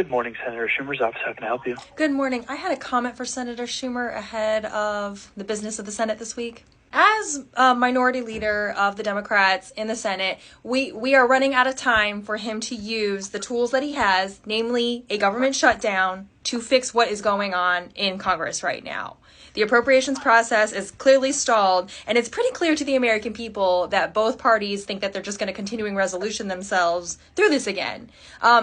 Good morning, Senator Schumer's office. How can I help you? Good morning. I had a comment for Senator Schumer ahead of the business of the Senate this week. As a minority leader of the Democrats in the Senate, we are running out of time for him to use the tools that he has, namely a government shutdown, to fix what is going on in Congress right now. The appropriations process is clearly stalled, and it's pretty clear to the American people that both parties think that they're just going to continuing resolution themselves through this again.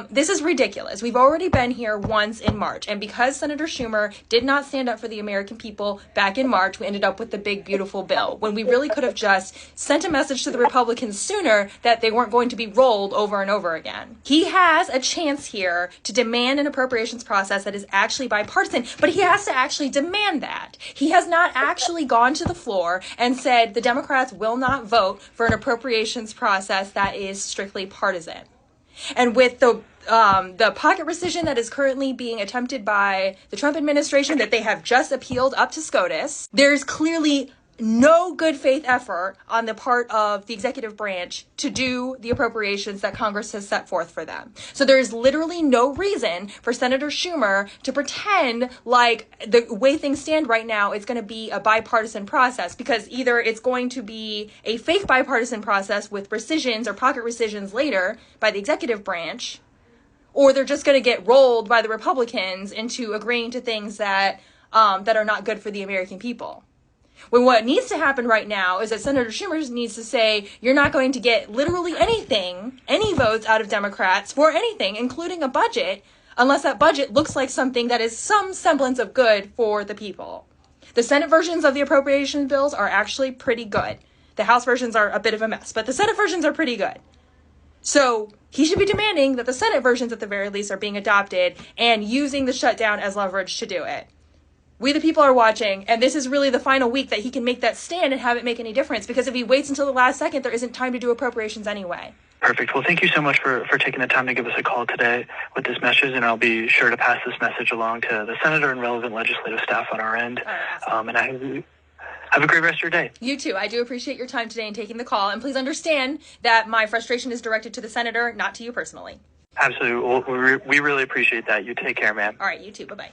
This is ridiculous. We've already been here once in March, and because Senator Schumer did not stand up for the American people back in March, we ended up with the big, beautiful bill, when we really could have just sent a message to the Republicans sooner that they weren't going to be rolled over and over again. He has a chance here to demand an appropriations process that is actually bipartisan, but he has to actually demand that. He has not actually gone to the floor and said the Democrats will not vote for an appropriations process that is strictly partisan. And with the pocket rescission that is currently being attempted by the Trump administration that they have just appealed up to SCOTUS, there's clearly no good faith effort on the part of the executive branch to do the appropriations that Congress has set forth for them. So there's literally no reason for Senator Schumer to pretend like the way things stand right now it's going to be a bipartisan process, because either it's going to be a fake bipartisan process with rescissions or pocket rescissions later by the executive branch, or they're just going to get rolled by the Republicans into agreeing to things that are not good for the American people. When what needs to happen right now is that Senator Schumer needs to say, you're not going to get literally anything, any votes out of Democrats for anything, including a budget, unless that budget looks like something that is some semblance of good for the people. The Senate versions of the appropriation bills are actually pretty good. The House versions are a bit of a mess, but the Senate versions are pretty good. So he should be demanding that the Senate versions at the very least are being adopted and using the shutdown as leverage to do it. We the people are watching, and this is really the final week that he can make that stand and have it make any difference, because if he waits until the last second, there isn't time to do appropriations anyway. Perfect. Well, thank you so much for taking the time to give us a call today with this message, and I'll be sure to pass this message along to the senator and relevant legislative staff on our end. Awesome. And I have a great rest of your day. You too. I do appreciate your time today and taking the call, and please understand that my frustration is directed to the senator, not to you personally. Absolutely. Well, we really appreciate that. You take care, ma'am. All right, you too. Bye-bye.